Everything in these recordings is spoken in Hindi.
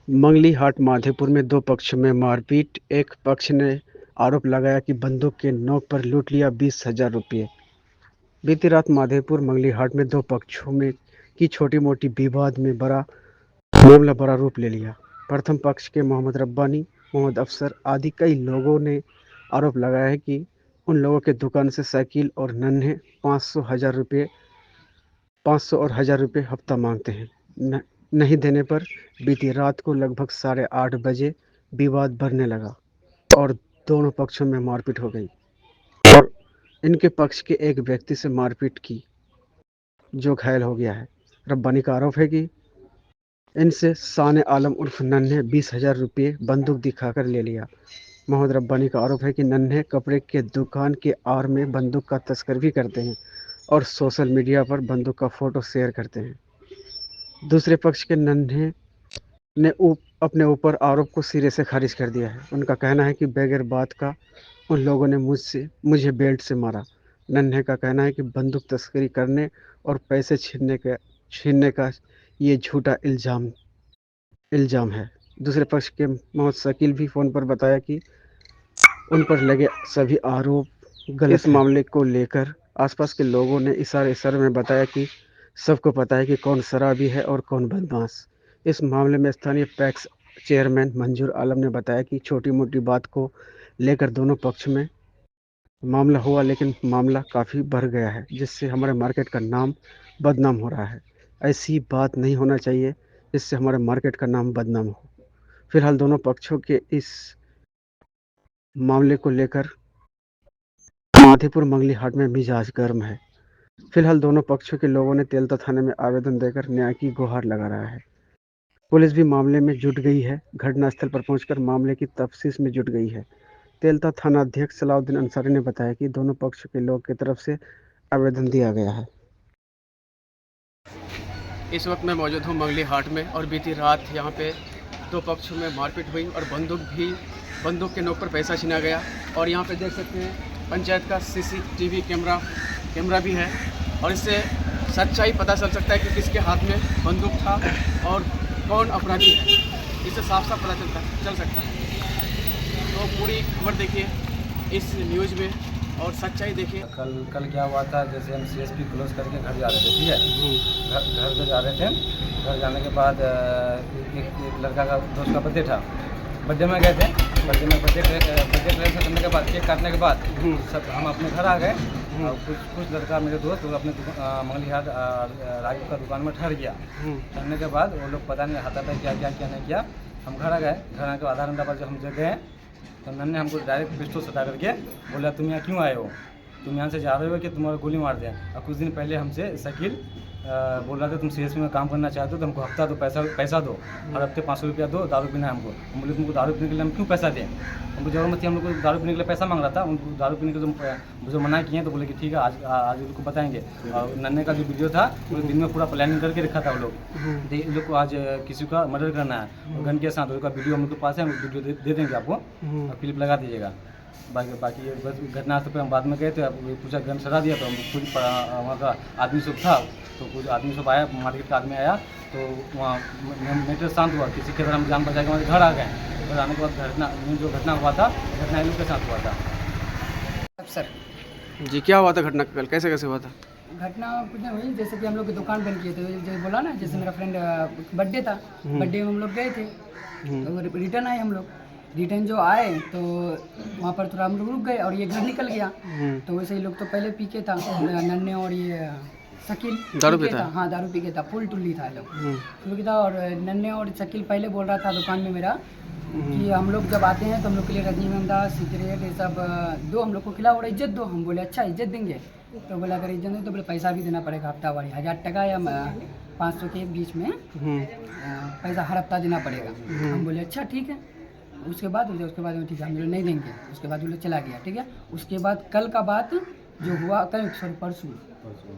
मंगली हाट माधेपुर में दो पक्षों में मारपीट। एक पक्ष ने आरोप लगाया कि बंदूक के नोक पर लूट लिया 20,000 रुपये। बीती रात माधेपुर मंगली हाट में दो पक्षों में की छोटी मोटी विवाद में मामला बड़ा रूप ले लिया। प्रथम पक्ष के मोहम्मद रब्बानी, मोहम्मद अफसर आदि कई लोगों ने आरोप लगाया है कि उन लोगों के दुकान से साइकिल और नन्हे 500 और 1,000 रुपये हफ्ता मांगते हैं। नहीं देने पर बीती रात को लगभग 8:30 बजे विवाद बढ़ने लगा और दोनों पक्षों में मारपीट हो गई और इनके पक्ष के एक व्यक्ति से मारपीट की जो घायल हो गया है। रब्बानी का आरोप है कि इनसे शान आलम उर्फ नन्हे 20,000 रुपये बंदूक दिखाकर ले लिया। मोहम्मद रब्बानी का आरोप है कि नन्हे कपड़े के दुकान के आड़ में बंदूक का तस्कर भी करते हैं और सोशल मीडिया पर बंदूक का फोटो शेयर करते हैं। दूसरे पक्ष के नन्हे ने अपने ऊपर आरोप को सिरे से खारिज कर दिया है। उनका कहना है कि बगैर बात का उन लोगों ने मुझे बेल्ट से मारा। नन्हे का कहना है कि बंदूक तस्करी करने और पैसे छीनने का ये झूठा इल्जाम है। दूसरे पक्ष के मोहम्मद शकील भी फोन पर बताया कि उन पर लगे सभी आरोप गलत इस मामले को लेकर आसपास के लोगों ने इशारे में बताया कि सबको पता है कि कौन शराबी है और कौन बदमाश। इस मामले में स्थानीय पैक्स चेयरमैन मंजूर आलम ने बताया कि छोटी मोटी बात को लेकर दोनों पक्ष में मामला हुआ, लेकिन मामला काफ़ी बढ़ गया है जिससे हमारे मार्केट का नाम बदनाम हो रहा है। ऐसी बात नहीं होना चाहिए जिससे हमारे मार्केट का नाम बदनाम हो। फिलहाल दोनों पक्षों के इस मामले को लेकर माधेपुर मंगली हाट में मिजाज गर्म है। फिलहाल दोनों पक्षों के लोगों ने तेलता थाने में आवेदन देकर न्याय की गुहार लगा रहा है। पुलिस भी मामले में जुट गई है। घटनास्थल पर पहुंचकर मामले की तफ्तीश में जुट गई है। तेलता थाना अध्यक्ष सलाउद्दीन अंसारी ने बताया कि दोनों पक्षों के लोग की तरफ से आवेदन दिया गया है। इस वक्त मैं मौजूद हूँ मंगली हाट में और बीती रात यहाँ पे दो पक्षों में मारपीट हुई और बंदूक के नोक पर पैसा छीना गया। और यहाँ पे देख सकते हैं पंचायत का CCTV कैमरा भी है और इससे सच्चाई पता चल सकता है कि किसके हाथ में बंदूक था और कौन अपराधी है। इससे साफ पता चल सकता है। तो पूरी खबर देखिए इस न्यूज़ में और सच्चाई देखिए। कल क्या हुआ था, जैसे हम CSP क्लोज करके घर जा रहे थे, ठीक है। घर से जा रहे थे। घर जाने के बाद एक लड़का का दोस्त का बर्थडे था। बर्थडे में गए थे। बर्थडे कलेक्शन करने के बाद, केक काटने के बाद सब हम अपने घर आ गए। और कुछ लड़का मेरे दोस्त वो अपने मंगली हाट राजू का दुकान में ठहर गया। ठहरने के बाद वो लोग पता नहीं हाथापाई क्या नहीं किया। हम घर आ गए। घर आने के आधा घंटा बाद जब हम गए तो नन्हे हमको डायरेक्ट पिस्टल सटा करके बोला, तुम यहाँ क्यों आए हो, तुम यहाँ से जा रहे हो कि तुम्हारा गोली मार दें। और कुछ दिन पहले हमसे शकील बोल रहा था, तुम CSP में काम करना चाहते हो तो हमको हफ्ता दो, पैसा दो, हर हफ्ते 500 रुपया दो, दारू पीना है हमको। हम बोले तुमको दारू पीने के लिए हम क्यों पैसा दें। हमको जरूरत थी, हम लोग को दारू पीने के लिए पैसा मांग रहा था। उनको दारू पीने के लिए जो मना किए तो बोले कि ठीक है, आज उनको बताएंगे। और नन्हे का जो वीडियो था वो दिन में पूरा प्लानिंग करके रखा था। वो लोग इन लोग को आज किसी का मर्डर करना है और गन के साथ। उसका वीडियो हम लोग के पास है, हम वीडियो दे देंगे आपको और क्लिप लगा दीजिएगा। बाकी घटनास्थल पर हम बाद में गए थे, पूछा गन सजा दिया तो हम खुद वहाँ का आदमी सब था, तो कुछ आदमी सब आया, मार्केट का आदमी आया तो वहाँ मैटर शांत हुआ। किसी के तरह हम जान बचा के वहाँ घर आ गए। घर आने के बाद जो घटना हुआ था, घटना इन लोग के साथ हुआ था। सर जी, क्या हुआ था घटना कल, कैसे हुआ था? घटना कुछ नहीं हुई, जैसे कि हम लोग की दुकान बंद किए थे, जैसे बोला ना, जैसे मेरा फ्रेंड बर्थडे था, बर्थडे में हम लोग गए थे तो रिटर्न आए। हम लोग रिटर्न जो आए तो वहाँ पर थोड़ा हम लोग रुक गए और ये घर निकल गया। तो वैसे ही लोग तो पहले पी के था, नन्हे और ये शकील दारू पी था। हाँ, दारू पी के था, फुल टुल्ली था लोग, फुल था। और नन्हे और शकील पहले बोल रहा था दुकान में मेरा कि हम लोग जब आते हैं तो हम लोग के लिए रजनीगंधा, सिगरेट ये सब दो, हम लोग को खिलाओ और इज्जत दो। हम बोले अच्छा इज्जत देंगे। तो बोला अगर इज्जत दो तो बोले पैसा भी देना पड़ेगा हफ्ता वारी, 1,000 टका या 500 के बीच में पैसा हर हफ्ता देना पड़ेगा। हम बोले अच्छा ठीक है। उसके बाद ठीक है, हम लोग नहीं देंगे। उसके बाद वो लोग चला गया, ठीक है। उसके बाद कल का बात जो हुआ, कल सॉरी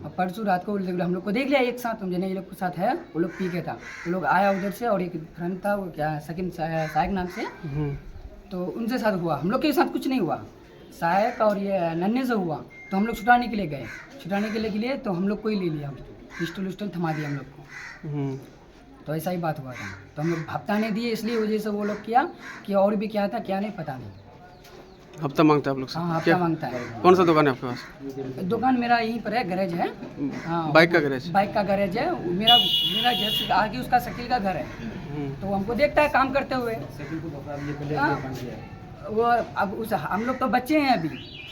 परसों रात को हम लोग को देख लिया एक साथ, समझे नहीं, ये लोग के साथ है, वो लोग पी के था। वो लोग आया उधर से और एक फ्रेंड था, वो क्या सेकंड सायक नाम से, तो उनसे साथ हुआ। हम लोग के साथ कुछ नहीं हुआ, सायक और ये नन्हे से हुआ। तो हम लोग छुटाने के लिए गए, तो हम लोग को ही ले लिया, पिस्टल उस्टल थमा दिया हम लोग को। तो ऐसा ही बात हुआ था। तो हम लोग हफ्ता नहीं दिए, इसलिए वजह से वो लोग किया कि और भी क्या था क्या नहीं पता नहीं। हफ्ता मांगता है आप लोग से? हाँ, क्या हफ्ता मांगता है। कौन सा दुकान है आपके पास? दुकान मेरा यहीं पर है, गैरेज है। हाँ, बाइक का गैरेज? बाइक का गैरेज है। मेरा मेरा जैसे आगे उसका शकील का घर है, तो हमको देखता है काम करते हुए। हाँ, वो अब उस हम लोग तो बच्चे हैं अभी,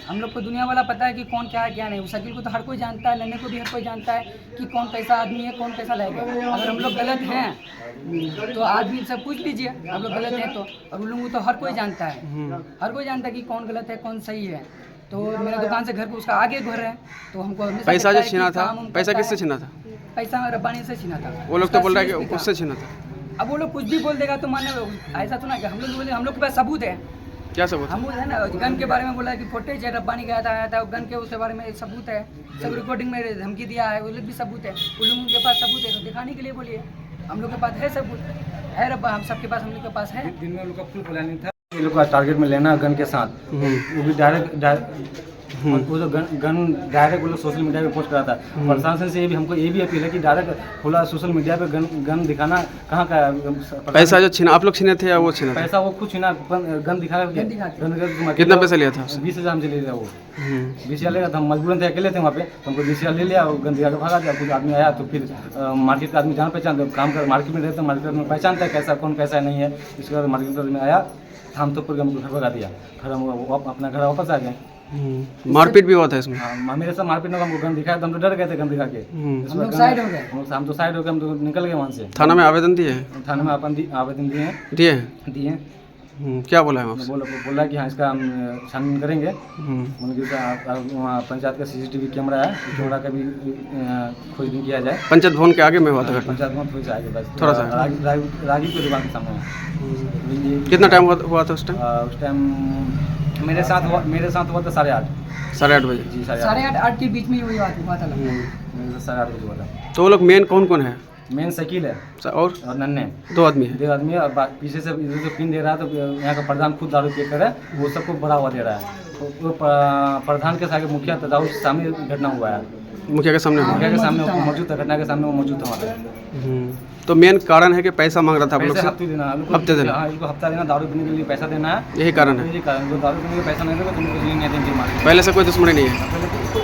हम लोग को दुनिया वाला पता है कि कौन क्या है क्या नहीं। उस शकील को तो हर कोई जानता है, नन्हे को भी हर कोई जानता है कि कौन कैसा आदमी है, कौन कैसा लगेगा। अगर हम लोग गलत हैं तो आदमी से पूछ लीजिए, हम लोग गलत हैं तो। और उन लोगों को तो हर कोई जानता है, हर कोई जानता है कि कौन गलत है कौन सही है। तो मेरे दुकान से घर को उसका आगे घर है, तो हमको हमेशा पैसा कहता जो है कि छीना था, काम उम पैसा करता किससे है। छीना था? पैसा रब्बानी से छीना था। वो लोग तो उसका बोल रहा है CSP कि था। उससे छीना था। अब वो लोग कुछ भी बोल देगा तो माने, ऐसा तो ना कि हम लोग बोले हम लोग के पास सबूत है। क्या सबूत है? हम है ना गन के बारे में बोला कि फुटेज है, रब्बानी गया था आया था, गन के उसके बारे में सबूत है, सब रिकॉर्डिंग में धमकी दिया है, वो लोग भी सबूत है। उन लोगों के पास सबूत है तो दिखाने के लिए बोलिए, हम लोग के पास है सबूत है, रब्बा हम सबके पास, हम लोग के पास है। दिन में लोग का फुल प्लानिंग था, ये लोग का टारगेट में लेना गन के साथ, वो भी डायरेक्ट वो जो गन डायरेक्ट वो लोग सोशल मीडिया पे पोस्ट करा था। प्रशासन से हमको ये भी अपील है कि डायरेक्ट खुला सोशल मीडिया पे गन दिखाना कहाँ का है। पैसा जो छीना आप लोग छीने थे या वो छीना था? पैसा वो खुद छीना, गन दिखा कितना पैसा लिया था उससे? 20,000 हमसे ले लिया वो। 20,000 ले रहा था, हम मजबूरन थे, अकेले थे वहाँ पे, तो हमको 20,000 ले लिया, गन दिखा के भागा दिया। कुछ आदमी आया तो फिर मार्केट का आदमी जान पहचान काम कर, मार्केट में रहते हैं, मार्केट में पहचानता है कैसा कौन कैसा नहीं है। इसके बाद मार्केट में आया, हम तो पूरे हमको घर भगा दिया, घर हम अपना घर वापस आ गए। मारपीट भी हुआ था इसमें? हाँ, मेरे साथ मारपीट में हमको गन दिखाया तो हम तो डर गए थे गन दिखा के। हम लोग साइड हो गए, हम तो साइड हो गए, हम तो निकल गए वहाँ से। थाना में आवेदन दिए? थाने में अपन आवेदन दिए हैं। दिए? क्या बोला है आपसे? बोला कि हाँ इसका हम छानबीन करेंगे। उनके वहाँ पंचायत का CCTV कैमरा है, कैमरा का भी खोजबीन किया जाए। पंचायत भवन के आगे में हुआ था घटना? पंचायत भवन थोड़ी सा आगे, बस थोड़ा सा रागी की दुकान के सामने। कितना टाइम हुआ था उस टाइम? उस टाइम मेरे साथ हुआ था 8:30। 8:30 बजे? जी 8:30 के बीच में हुई बात हुआ था। मेरे साथ 8:30 बजे हुआ था। तो वो लोग मेन कौन कौन है? मेन शकील है और नन्हे, 2 आदमी है? 2 आदमी है। और पीछे से इधर से पिन दे रहा है, तो यहाँ का प्रधान खुद दारू पी कर है, वो सबको बढ़ावा दे रहा है। तो वो प्रधान के साथ मुखिया दारू के सामने घटना हुआ है, मुखिया के सामने हुआ? मुखिया के सामने मौजूद था, घटना के सामने वो मौजूद था वहाँ पे। तो मेन कारण है कि पैसा मांग रहा था आप लोग पैसे से? हफ्ते देना, हफ्ते देना? हाँ, इनको हफ्ता देना, दारू पीने के लिए पैसा देना है, यही कारण है? यही कारण। जो दारू पीने के पैसा नहीं देगा तुमको कुछ नहीं देंगे मार्केट। पहले से कोई दुश्मनी नहीं है?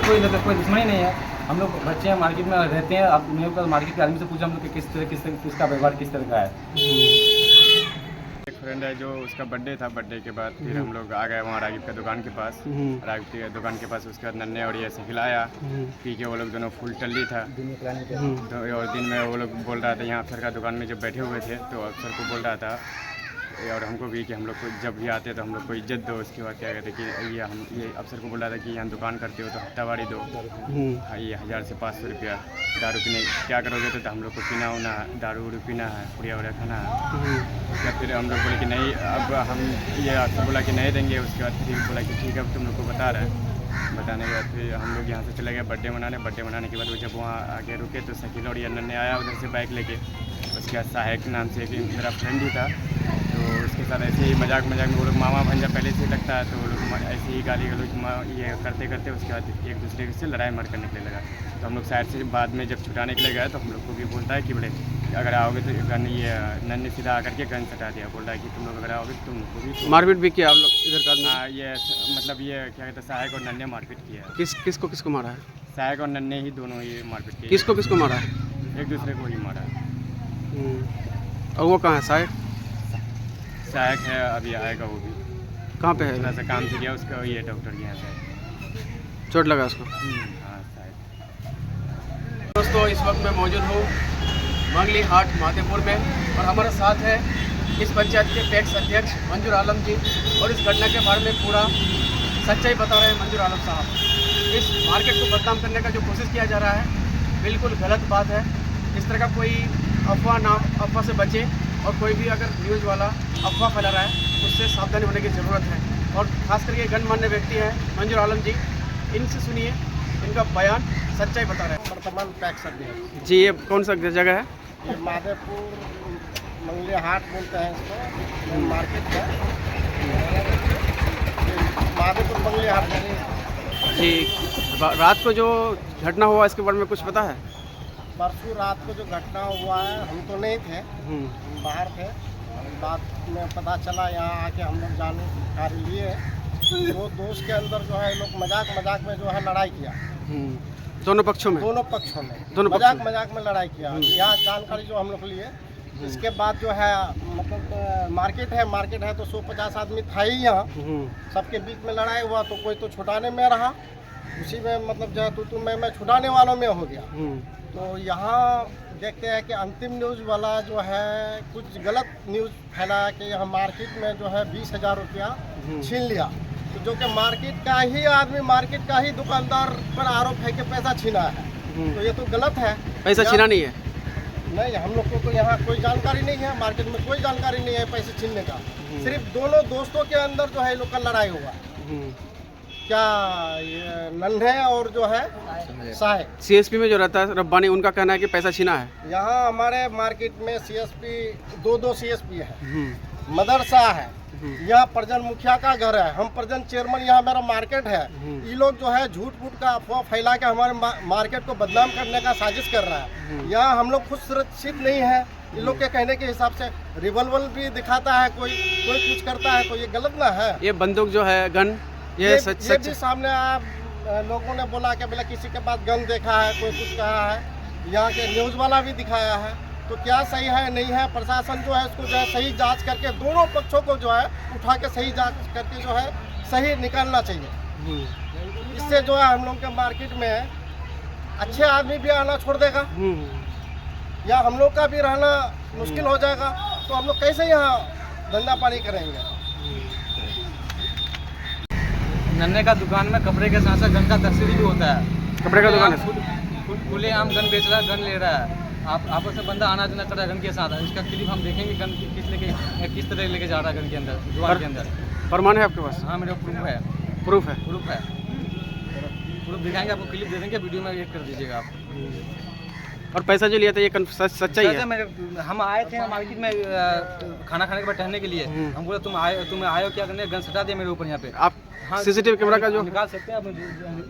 कोई दुश्मनी नहीं है। हम लोग बच्चे हैं, मार्केट में रहते हैं। आप मेरे को मार्केट के आदमी से पूछा हम लोग कि किसका व्यवहार किस तरह का है। एक फ्रेंड है जो उसका बर्थडे था, बर्थडे के बाद फिर हम लोग आ गए वहाँ रागिब का दुकान के पास। रागिब के दुकान के पास उसके बाद नन्हे और ये शकील आया, पी के वो लोग दोनों फुल टल्ली था। तो और दिन में वो लोग बोल रहा था, यहाँ अफसर का दुकान में जब बैठे हुए थे तो अफसर को बोल रहा था और हमको भी कि हम लोग को जब भी आते तो हम लोग को इज्जत दो। उसके बाद क्या कहते कि ये अफसर को बोल रहा था कि यहाँ दुकान करते हो तो हफ्तावारी दो, हाँ ये 1000 से 500 रुपया। दारू पीने क्या करोगे तो हम लोग को पीना उना दारू उरू पीना है, पुड़िया उड़िया खाना है। उसके बाद फिर हम लोग बोले कि नहीं, अब हम ये अफसर बोला कि नहीं देंगे। उसके बाद फिर बोला कि ठीक है अब तुम लोग को बता रहे हैं। बताने के बाद फिर हम लोग यहाँ से चले गए बर्थडे मनाने के बाद वो जब वहाँ आगे रुके तो शकील और ये नन्हे आया उधर से बाइक लेके। उसके बाद साहेब के नाम से एक मेरा फ्रेंड ही था, तो उसके साथ ऐसे ही मजाक में वो लोग मामा भंजा पहले से लगता है, तो वो लोग ऐसे ही गाली गलौज ये करते करते उसके बाद एक दूसरे से लड़ाई मार करने के लिए लगा। तो हम लोग साइड से बाद में जब छुटाने के लिए गए तो हम लोग को भी बोलता है कि बोले अगर आओगे तो गन ये नन्हे सीधा आकर के गन सटा दिया। बोल रहा है कि तुम लोग अगर आओगे तो तुम लोग को भी मारपीट भी किया आप लोग इधर का? हाँ, ये मतलब ये क्या कहते हैं सहायक और नन्हे मारपीट किया। किसको मारा है? सहायक और नन्हे ही दोनों ही मारपीट किए। किसको मारा है? एक दूसरे को ही मारा है। और वो कहाँ है सहायक? सहायक है अभी आएगा वो भी। कहाँ पे है? थोड़ा सा काम से गया उसका, ये डॉक्टर के यहाँ पे चोट लगा उसको? हाँ शायद। दोस्तों इस वक्त मैं मौजूद हूँ मंगली हाट मातेपुर में और हमारे साथ है इस पंचायत के पैक्स अध्यक्ष मंजूर आलम जी और इस घटना के बारे में पूरा सच्चाई बता रहे हैं मंजूर आलम साहब। इस मार्केट को बदनाम करने का जो कोशिश किया जा रहा है बिल्कुल गलत बात है। इस तरह का कोई अफवाह से बचे और कोई भी अगर न्यूज़ वाला अफवाह फैला रहा है उससे सावधानी होने की ज़रूरत है। और ख़ास करके गणमान्य व्यक्ति हैं मंजूर आलम जी, इनसे सुनिए, इनका बयान सच्चाई बता रहे हैं। वर्तमान पैक्स अध्यक्ष जी, ये कौन सा जगह है? ये माधेपुर मंगली हाट बोलते हैं इसको, मार्केट का माधेपुर मंगली हाट। जी, रात को जो घटना हुआ इसके बारे में कुछ पता है? परसों रात को जो घटना हुआ है, हम तो नहीं थे, हम बाहर थे। बाद में पता चला, यहाँ आके हम लोग जानकारी लिए, दो दोस्त के अंदर जो है लोग मजाक में जो है लड़ाई किया। दोनों पक्षों में मजाक में लड़ाई किया। यहाँ जानकारी जो हम लोग लिए, इसके बाद जो है मतलब मार्केट है तो 150 आदमी था ही यहाँ। सबके बीच में लड़ाई हुआ तो कोई तो छुटाने में रहा, उसी में मतलब जो है तू मैं छुटाने वालों में हो गया। तो यहाँ देखते हैं कि अंतिम न्यूज़ वाला जो है कुछ गलत न्यूज़ फैलाया कि यहाँ मार्केट में जो है 20,000 रुपया छीन लिया। तो जो कि मार्केट का ही आदमी, मार्केट का ही दुकानदार पर आरोप है कि पैसा छीना है। तो ये तो गलत है। पैसा छीना नहीं है? नहीं, हम लोग को तो यहाँ कोई जानकारी नहीं है, मार्केट में कोई जानकारी नहीं है पैसे छीनने का। सिर्फ दोनों दोस्तों के अंदर जो है लोग का लड़ाई हुआ। क्या ये नन्हे और जो है साहे। सीएसपी में जो रहता है रब्बानी, उनका कहना है कि पैसा छीना है। यहाँ हमारे मार्केट में सीएसपी दो सीएसपी है, मदरसा है, यहाँ प्रजन मुखिया का घर है, हम प्रजन चेयरमैन, यहाँ मेरा मार्केट है। ये लोग जो है झूठ फूट का अफवाह फैला के हमारे मार्केट को बदनाम करने का साजिश कर रहा है। यहाँ हम लोग खुद सुरक्षित नहीं है। ये लोग के कहने के हिसाब से रिवॉल्वर भी दिखाता है, कोई कुछ करता है, तो ये गलत ना है। ये बंदूक जो है, गन, ये सच भी सामने आया। लोगों ने बोला कि बोला किसी के पास गन देखा है, कोई कुछ कहा है, यहाँ के न्यूज़ वाला भी दिखाया है। तो क्या सही है नहीं है, प्रशासन जो है उसको जो है सही जांच करके दोनों पक्षों को जो है उठा के सही जांच करके जो है सही निकालना चाहिए। इससे जो है हम लोग के मार्केट में अच्छे आदमी भी आना छोड़ देगा, या हम लोग का भी रहना मुश्किल हो जाएगा। तो हम लोग कैसे यहाँ धंधा पानी करेंगे। नन्हे का दुकान में कपड़े के साथ साथ गन का तस्वीर भी होता है। कपड़े का दुकान है, खुले आम गन बेच रहा है, गन ले रहा है, आप आपस में बंदा आना जाना कर रहा है गन के साथ। इसका क्लिप हम देखेंगे, गन किस तरह लेके जा रहा है गन के अंदर, दुकान के अंदर। प्रमाण है आपके पास? हाँ, मेरे प्रूफ है। प्रूफ दिखाएंगे आपको, क्लिप दे देंगे, वीडियो में एड कर दीजिएगा आप। और पैसा जो लिया था ये सच्चाई है? हम आए थे मार्केट में खाना खाने के बाद टहलने के लिए। हम बोले तुम्हें आए हो क्या करने, गन सटा दिया मेरे ऊपर यहाँ पे। आप सीसीटीवी कैमरा का जो निकाल सकते हैं, आप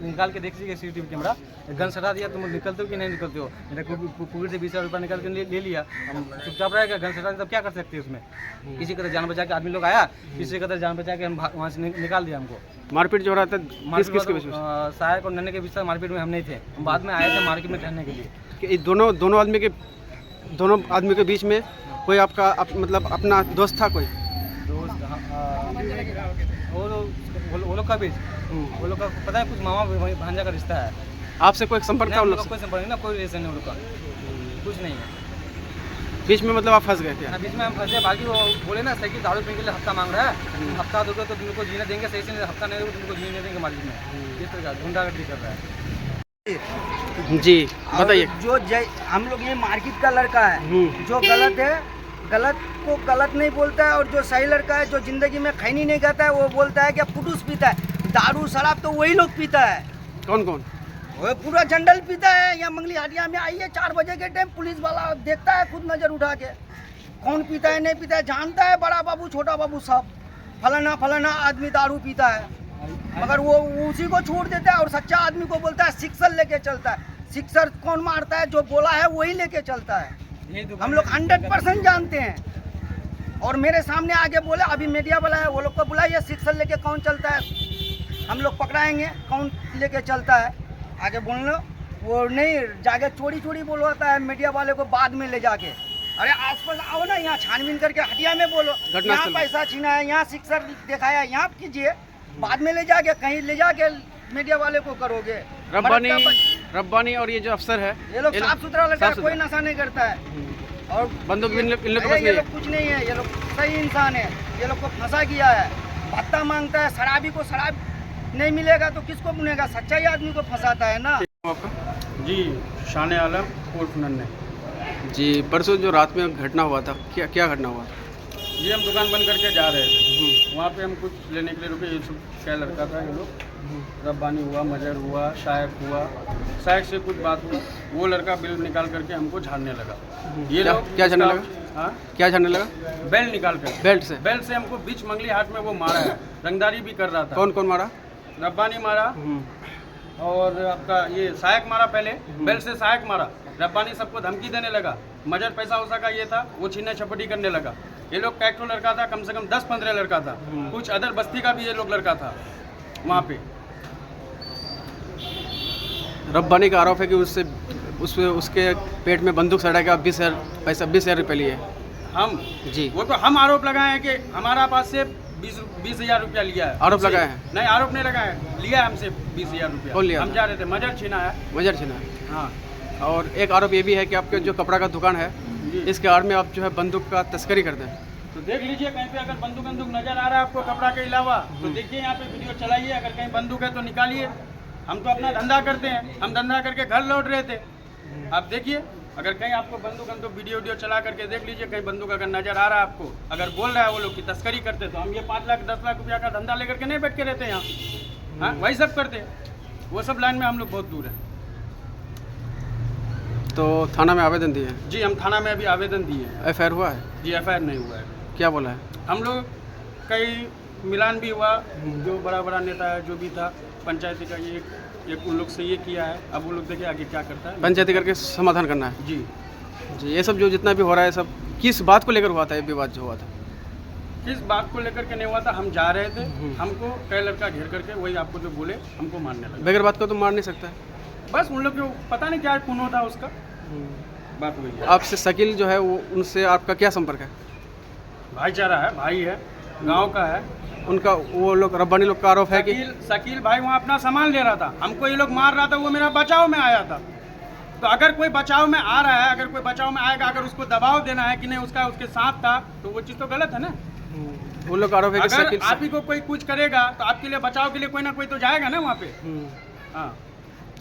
निकाल के देख लीजिए सीसीटीवी कैमरा। गन सटा दिया, तुम निकलते हो कि नहीं निकलते हो। मेरे पॉकेट से 20,000 रुपया निकाल के ले लिया। हम चुपचाप रहेगा, गन सटा दिया तब क्या कर सकते हैं उसमें। किसी तरह जान बचा के आदमी लोग आया, किसी तरह जान बचा के हम वहाँ से निकाल दिया हमको। मारपीट जो रहा था किसके बीच में? सहायक और नन्हे के बीच मारपीट में हम नहीं थे, हम बाद में आए थे मार्केट में ठहरने के लिए। दोनों आदमी के बीच में कोई आपका मतलब अपना दोस्त था? कोई दोस्त? वो लोग का बीच, वो लोग का पता है कुछ मामा भांजा का रिश्ता है। आपसे कोई संपर्क था? कोई संपर्क नहीं ना, कोई रिलेशन नहीं, वो लोग का कुछ नहीं है। बीच में मतलब आप फंस गए थे? बीच में हम फंसे। बाकी वो बोले ना साइकिल दारू पीने के लिए हफ्ता मांग रहा है, हफ्ता दोगे तो तुमको जीने देंगे सही से, हफ्ता नहीं दोगे तुमको जीने देंगे मार्केट में। इस तरह का गुंडागर्दी कर रहा है। जी बताइए। जो हम लोग ये मार्केट का लड़का है, जो गलत है गलत को गलत नहीं बोलता है, और जो सही लड़का है जो जिंदगी में खैनी नहीं खाता है वो बोलता है कि पुटूस पीता है। दारू शराब तो वही लोग पीता है। कौन कौन? वो पूरा जंडल पीता है। यहाँ मंगली हाटिया में आइए 4 बजे के टाइम, पुलिस वाला देखता है खुद नज़र उठा के कौन पीता है नहीं पीता है, जानता है बड़ा बाबू छोटा बाबू सब फलाना आदमी दारू पीता है, मगर वो उसी को छोड़ देता है और सच्चा आदमी को बोलता है सिक्सर लेके चलता है। सिक्सर कौन मारता है? जो बोला है वही लेके चलता है। हम लोग 100% जानते हैं। और मेरे सामने आगे बोले, अभी मीडिया वाला है, वो लोग को बुलाइए सिक्सर लेके कौन चलता है, हम लोग पकड़ाएंगे कौन लेके चलता है। आगे बोल लो, वो नहीं जाके चोरी बोलवाता है मीडिया वाले को बाद में ले जाके। अरे आसपास आओ ना, यहाँ छानबीन करके हटिया में बोलो यहाँ पैसा छीना है, यहाँ सिक्सर दिखाया, यहाँ कीजिए, बाद में ले जाके कहीं ले जाके मीडिया वाले को करोगे। रब्बानी और ये जो अफसर है, ये लोग साफ सुथरा लड़का है, कोई नशा नहीं करता है, और बंदूक ये लोग कुछ नहीं है, ये लोग सही इंसान है। ये लोग को फंसा किया है, भत्ता मांगता है, शराबी को शराब नहीं मिलेगा तो किसको बुनेगा? सच्चाई आदमी को फंसाता है ना। जी शान आलम उर्फ नन्हे। जी परसों जो रात में घटना हुआ था, क्या घटना हुआ? जी हम दुकान बंद करके जा रहे थे, वहाँ पे हम कुछ लेने के लिए रुके। यूसुफ क्या लड़का था, ये लोग रब्बानी हुआ, मजर हुआ, शायक से कुछ बात हुई। वो लड़का बिल निकाल करके हमको झाड़ने लगा। ये लोग क्या झाड़ने लगा? हाँ क्या झाड़ने लगा? बेल्ट निकाल कर, बेल्ट से हमको बीच मंगली हाथ में वो मारा है। रंगदारी भी कर रहा था। कौन मारा? रब्बानी मारा और आपका ये शायक मारा, पहले बेल्ट से शायक मारा, रब्बानी सबको धमकी देने लगा। मजर पैसा उसा का ये था, वो छीना छपटी करने लगा। ये लोग का एक लड़का था, कम से कम 10-15 लड़का था, कुछ अदर बस्ती का भी ये लोग लड़का था वहाँ पे। रब्बानी का आरोप है कि उसके पेट में बंदूक सड़ा के 20,000 रुपये लिए। हम जी, वो तो हम आरोप लगाए हैं कि हमारा पास से 20,000 रुपया लिया है। आरोप लगाए हैं? नहीं, आरोप नहीं लगाए, लिया है हमसे 20,000 रुपया। कौन लिया हम था? जा रहे थे, मजर छीना है। मजर छीना है। हाँ और एक आरोप ये भी है कि आपके जो कपड़ा का दुकान है, इसके आड़ में आप जो है बंदूक का तस्करी करते हैं। तो देख लीजिए कहीं पे अगर बंदूक नजर आ रहा है आपको कपड़ा के अलावा, तो देखिए यहाँ पे वीडियो चलाइए, अगर कहीं बंदूक है तो निकालिए। हम तो अपना धंधा करते हैं, हम धंधा करके घर लौट रहे थे। आप देखिए अगर कहीं आपको बंदूक वीडियो चला करके देख लीजिए, कहीं बंदूक अगर नजर आ रहा है आपको, अगर बोल रहा है वो लोग की तस्करी करते, तो हम ये 5 लाख 10 लाख रुपया का धंधा लेकर के नहीं बैठ के रहते यहाँ। हाँ, वही सब करते, वो सब लाइन में हम लोग बहुत दूर हैं। तो थाना में आवेदन दिए हैं? जी, हम थाना में अभी आवेदन दिए हैं। FIR हुआ है? जी, FIR नहीं हुआ है। क्या बोला है? हम लोग कई मिलान भी हुआ, जो बड़ा नेता है जो भी था पंचायती का, ये एक उन लोग से ये किया है। अब वो लोग देखिए आगे क्या करता है। पंचायती करके समाधान करना है। जी जी, ये सब जो जितना भी हो रहा है सब किस बात को लेकर हुआ था? ये विवाद जो हुआ था किस बात को लेकर के नहीं हुआ था? हम जा रहे थे, हमको कई लड़का घेर करके वही आपको जो बोले हमको मारने लगे। बगैर बात को तो मार नहीं सकता है। बस उन लोग को पता नहीं क्या खून होता उसका, बात हुई है। आपसे शकील जो है वो, उनसे आपका क्या संपर्क है? भाईचारा है, भाई है, गांव का है। उनका वो लोग रब्बानी लोग का आरोप है कि शकील भाई वहाँ अपना सामान ले रहा था, हमको ये लोग मार रहा था, वो मेरा बचाव में आया था। तो अगर कोई बचाव में आ रहा है, अगर कोई बचाव में आएगा, अगर उसको दबाव देना है कि नहीं उसके साथ था, तो वो चीज़ तो गलत है ना। वो लोग आरोप है कि अगर शकील आप ही को कोई कुछ करेगा तो आपके लिए बचाव के लिए कोई ना कोई तो जाएगा ना वहाँ पे। हाँ,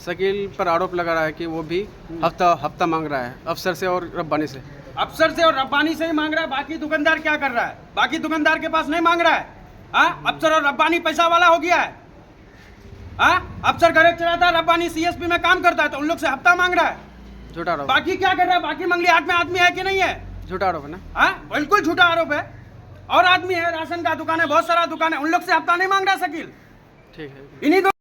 शकील पर आरोप लगा रहा है कि वो भी हफ्ता मांग रहा है अफसर से और रब्बानी से। अफसर से और रब्बानी से ही मांग रहा है, बाकी दुकानदार क्या कर रहा है? बाकी दुकानदार के पास नहीं मांग रहा है। हाँ, अफसर और रब्बानी पैसा वाला हो गया है। हाँ, अफसर गरीब चलाता है, रब्बानी CSP में काम करता है, तो उन लोग से हफ्ता मांग रहा है। झूठा आरोप, बाकी क्या कर रहा है? बाकी मंगली हाथ में आदमी है कि नहीं है? झूठा आरोप है ना? हाँ, बिल्कुल झूठा आरोप है। और आदमी है, राशन का दुकान है, बहुत सारा दुकान है, उन लोग से हफ्ता नहीं मांग रहा शकील। ठीक है। इन्हीं